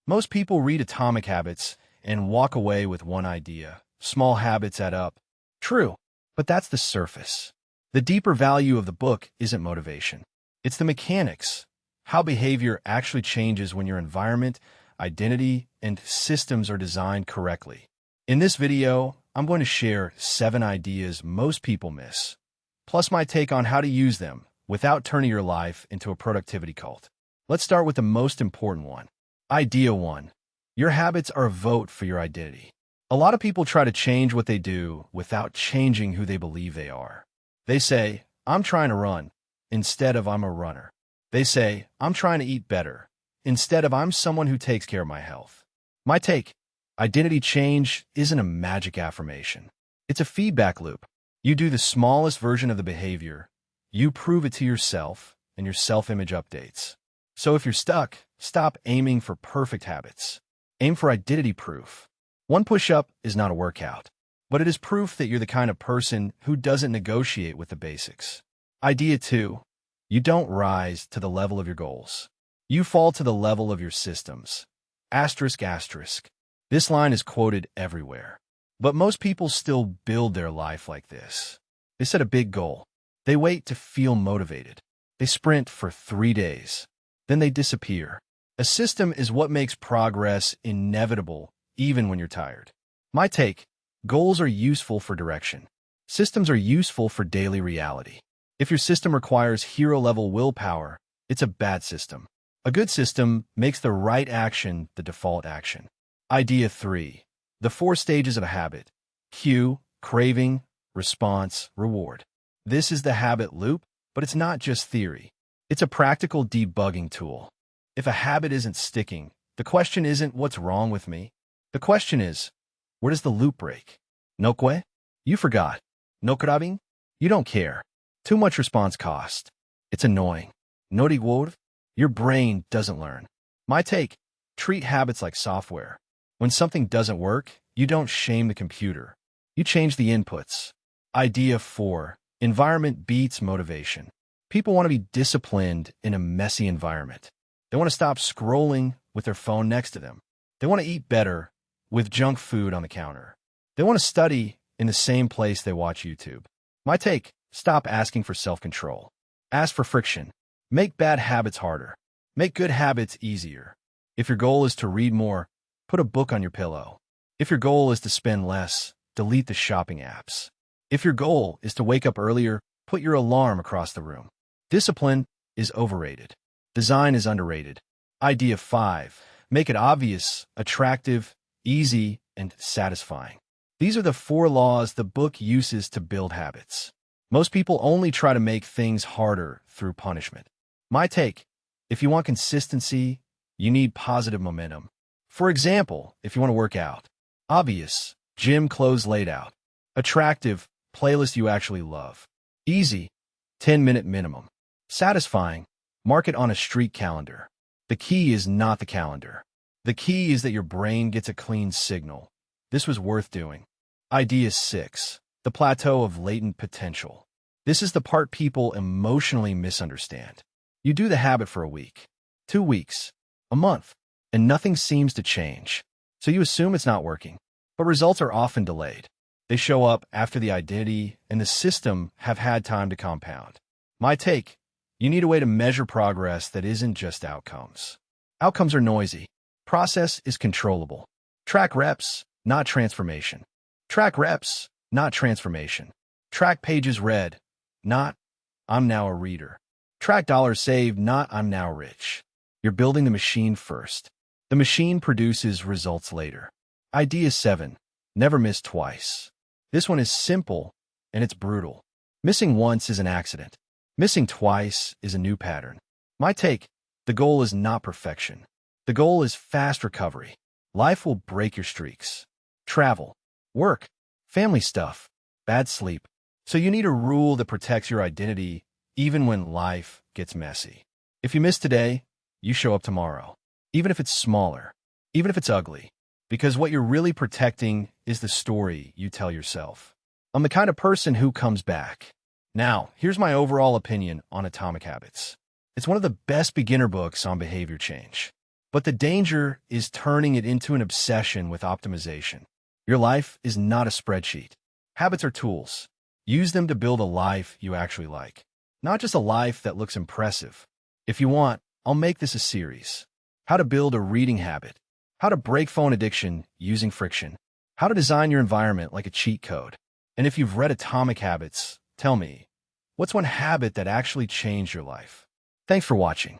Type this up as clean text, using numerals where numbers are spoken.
Most people read Atomic Habits and walk away with one idea. Small habits add up. True, but that's the surface. The deeper value of the book isn't motivation. It's the mechanics, how behavior actually changes when your environment, identity, and systems are designed correctly. In this video, I'm going to share 7 ideas most people miss, plus my take on how to use them without turning your life into a productivity cult. Let's start with the most important one. Idea 1. Your habits are a vote for your identity. A lot of people try to change what they do without changing who they believe they are. They say, I'm trying to run, instead of I'm a runner. They say, I'm trying to eat better, instead of I'm someone who takes care of my health. My take, identity change isn't a magic affirmation. It's a feedback loop. You do the smallest version of the behavior, you prove it to yourself, and your self-image updates. So if you're stuck, stop aiming for perfect habits. Aim for identity proof. One push-up is not a workout, but it is proof that you're the kind of person who doesn't negotiate with the basics. Idea 2. You don't rise to the level of your goals. You fall to the level of your systems. Asterisk, asterisk. This line is quoted everywhere. But most people still build their life like this. They set a big goal. They wait to feel motivated. They sprint for 3 days. Then they disappear. A system is what makes progress inevitable even when you're tired. My take, goals are useful for direction. Systems are useful for daily reality. If your system requires hero-level willpower, it's a bad system. A good system makes the right action the default action. Idea 3. The 4 stages of a habit. Cue, craving, response, reward. This is the habit loop, but it's not just theory. It's a practical debugging tool. If a habit isn't sticking, the question isn't what's wrong with me. The question is, where does the loop break? No que? You forgot. No craving? You don't care. Too much response cost. It's annoying. No reward? Your brain doesn't learn. My take, treat habits like software. When something doesn't work, you don't shame the computer. You change the inputs. Idea 4. Environment beats motivation. People want to be disciplined in a messy environment. They want to stop scrolling with their phone next to them. They want to eat better with junk food on the counter. They want to study in the same place they watch YouTube. My take, stop asking for self-control. Ask for friction. Make bad habits harder. Make good habits easier. If your goal is to read more, put a book on your pillow. If your goal is to spend less, delete the shopping apps. If your goal is to wake up earlier, put your alarm across the room. Discipline is overrated. Design is underrated. Idea 5. Make it obvious, attractive, easy, and satisfying. These are the 4 laws the book uses to build habits. Most people only try to make things harder through punishment. My take, if you want consistency, you need positive momentum. For example, if you want to work out, obvious, gym clothes laid out. Attractive, playlist you actually love. Easy, 10-minute minimum. Satisfying, mark it on a streak calendar. The key is not the calendar. The key is that your brain gets a clean signal. This was worth doing. Idea 6. The plateau of latent potential. This is the part people emotionally misunderstand. You do the habit for a week, 2 weeks, a month, and nothing seems to change. So you assume it's not working. But results are often delayed. They show up after the identity and the system have had time to compound. My take, you need a way to measure progress that isn't just outcomes. Outcomes are noisy. Process is controllable. Track reps, not transformation. Track reps, not transformation. Track pages read, not I'm now a reader. Track dollars saved, not I'm now rich. You're building the machine first. The machine produces results later. Idea 7. Never miss twice. This one is simple, and it's brutal. Missing once is an accident. Missing twice is a new pattern. My take, the goal is not perfection. The goal is fast recovery. Life will break your streaks. Travel, work, family stuff, bad sleep. So you need a rule that protects your identity even when life gets messy. If you miss today, you show up tomorrow. Even if it's smaller, even if it's ugly. Because what you're really protecting is the story you tell yourself. I'm the kind of person who comes back. Now, here's my overall opinion on Atomic Habits. It's one of the best beginner books on behavior change. But But the danger is turning it into an obsession with optimization. Your life is not a spreadsheet. Habits are tools. Use them to build a life you actually like, not just a life that looks impressive. If you want, I'll make this a series. How to build a reading habit. How to break phone addiction using friction. How to design your environment like a cheat code. And if you've read Atomic Habits, tell me, what's one habit that actually changed your life? Thanks for watching.